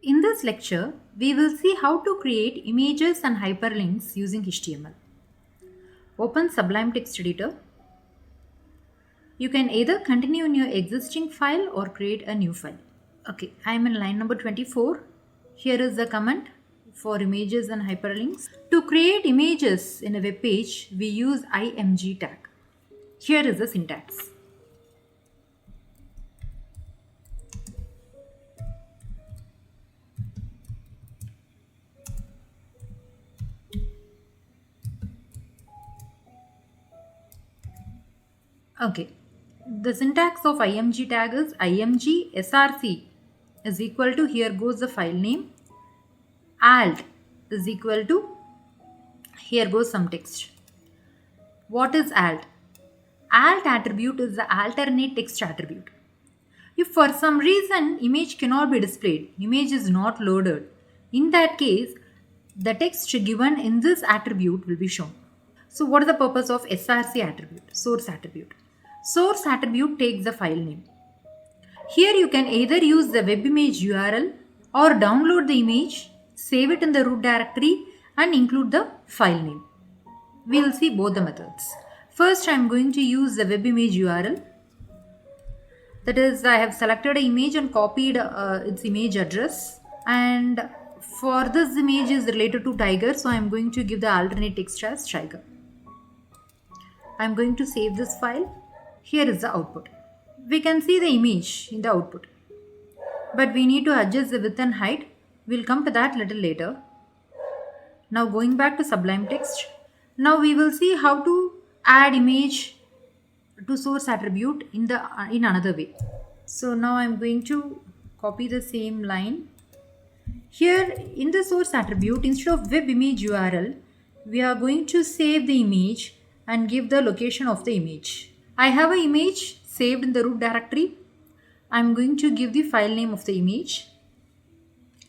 In this lecture, we will see how to create images and hyperlinks using HTML. Open Sublime Text Editor. You can either continue in your existing file or create a new file. Okay, I am in line number 24. Here is the comment for images and hyperlinks. To create images in a web page, we use img tag. Here is the syntax. Okay, the syntax of img tag is img src is equal to, here goes the file name, alt is equal to, here goes some text. What is alt? Alt attribute is the alternate text attribute. If for some reason image cannot be displayed, image is not loaded, in that case the text given in this attribute will be shown. So what is the purpose of src attribute, source attribute? Source attribute takes the file name. Here you can either use the web image URL or download the image, save it in the root directory and include the file name. We will see both the methods. First I am going to use the web image URL. That is, I have selected an image and copied its image address, and for this image is related to tiger, so I am going to give the alternate text as tiger. I am going to save this file. Here is the output. We can see the image in the output, but we need to adjust the width and height. We'll come to that little later. Now going back to Sublime Text. Now we will see how to add image to source attribute in another way. So now I'm going to copy the same line. Here in the source attribute, instead of web image URL, we are going to save the image and give the location of the image. I have an image saved in the root directory. I'm going to give the file name of the image.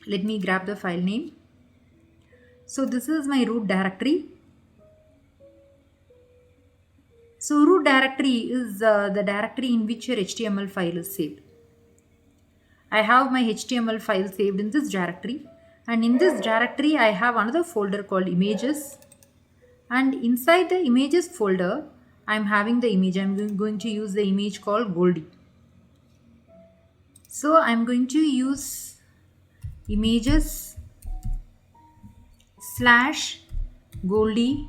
Let me grab the file name. So this is my root directory. So root directory is the directory in which your HTML file is saved. I have my HTML file saved in this directory, and in this directory I have another folder called images, and inside the images folder I am having the image. I am going to use the image called Goldie. So I am going to use images / Goldie.jpg.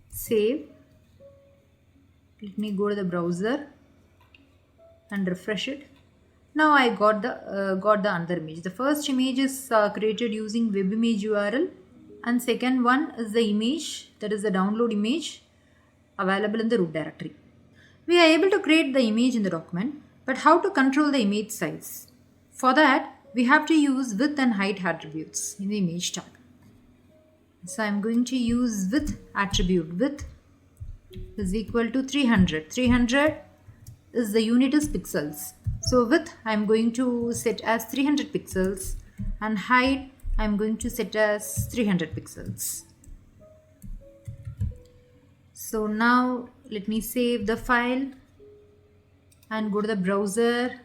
Save. Let me go to the browser and refresh it. Now I got the another image. The first image is created using web image URL, and second one is the image, that is the download image available in the root directory. We are able to create the image in the document, but how to control the image size? For that we have to use width and height attributes in the image tag. So I am going to use width attribute. Width is equal to 300. 300 is the unit is pixels. So width I am going to set as 300 pixels and height I am going to set as 300 pixels. So now let me save the file and go to the browser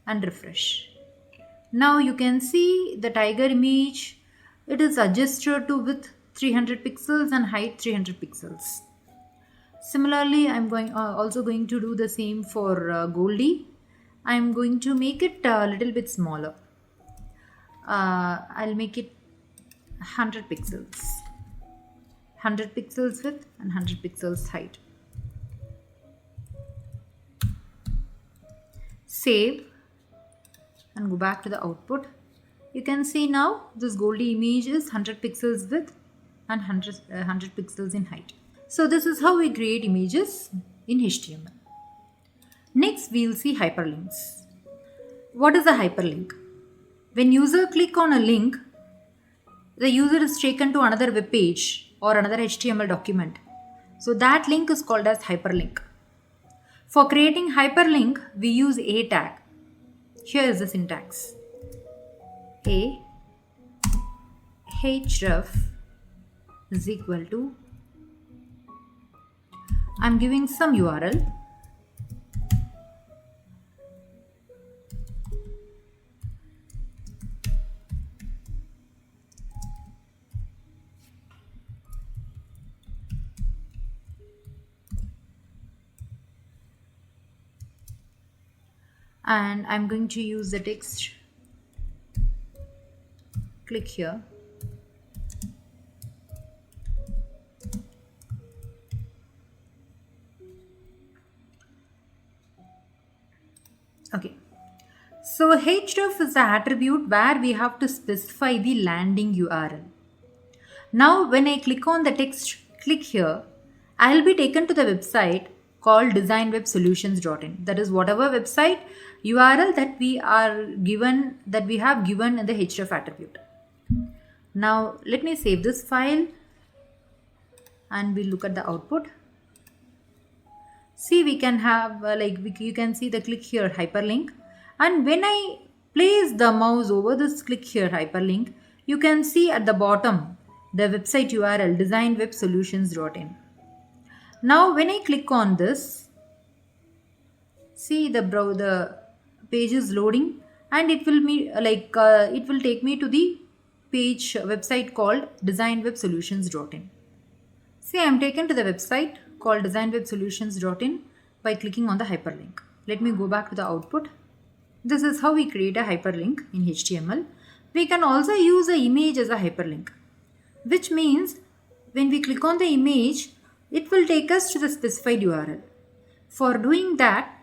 and refresh. Now you can see the tiger image. It is adjusted to width 300 pixels and height 300 pixels. Similarly, I am also going to do the same for Goldie. I am going to make it a little bit smaller. I'll make it 100 pixels. 100 pixels width and 100 pixels height. Save and go back to the output. You can see now this Goldie image is 100 pixels width and 100 pixels in height. So this is how we create images in HTML. Next we will see hyperlinks. What is a hyperlink? When user click on a link, the user is taken to another web page or another HTML document. So that link is called as hyperlink. For creating hyperlink, we use a tag. Here is the syntax. A href is equal to, I'm giving some URL, and I'm going to use the text. Click here. Okay. So href is the attribute where we have to specify the landing URL. Now when I click on the text, click here, I will be taken to the website called designwebsolutions.in. That is whatever website URL that we have given in the href attribute. Now let me save this file and we'll look at the output. See, we can have you can see the click here hyperlink, and when I place the mouse over this click here hyperlink, you can see at the bottom the website URL designwebsolutions.in. Now when I click on this, see the page is loading and it will take me to the page website called designwebsolutions.in. See, I am taken to the website called designwebsolutions.in by clicking on the hyperlink. Let me go back to the output. This is how we create a hyperlink in HTML. We can also use an image as a hyperlink, which means when we click on the image, it will take us to the specified URL. For doing that,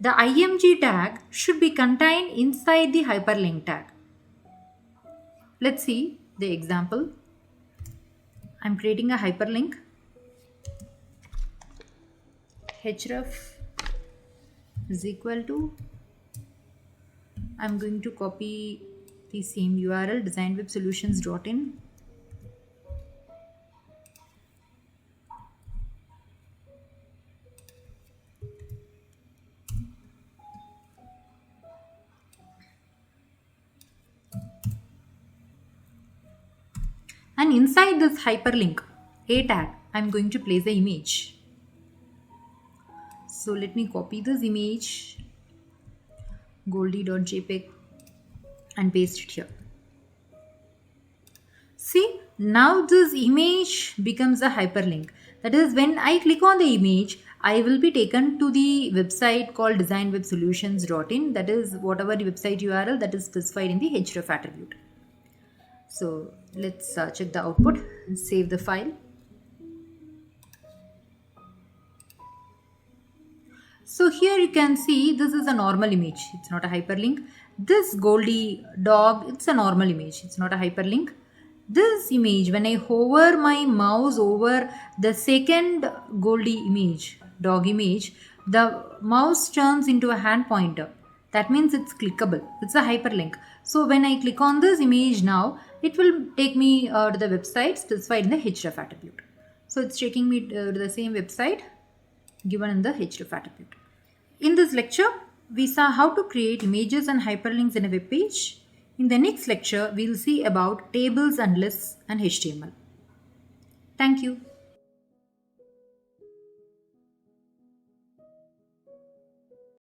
the img tag should be contained inside the hyperlink tag. Let's see the example. I'm creating a hyperlink. Href is equal to, I'm going to copy the same URL designwebsolutions.in. And inside this hyperlink, a tag, I'm going to place the image. So let me copy this image, goldie.jpg, and paste it here. See, now this image becomes a hyperlink. That is, when I click on the image, I will be taken to the website called designwebsolutions.in. That is whatever the website URL that is specified in the href attribute. So let's check the output and save the file. So here you can see this is a normal image. It's not a hyperlink. This Goldie dog, it's a normal image. It's not a hyperlink. This image, when I hover my mouse over the second Goldie image, dog image, the mouse turns into a hand pointer. That means it's clickable. It's a hyperlink. So when I click on this image now, it will take me to the website specified in the href attribute. So it's taking me to the same website given in the href attribute. In this lecture, we saw how to create images and hyperlinks in a web page. In the next lecture, we will see about tables and lists and HTML. Thank you.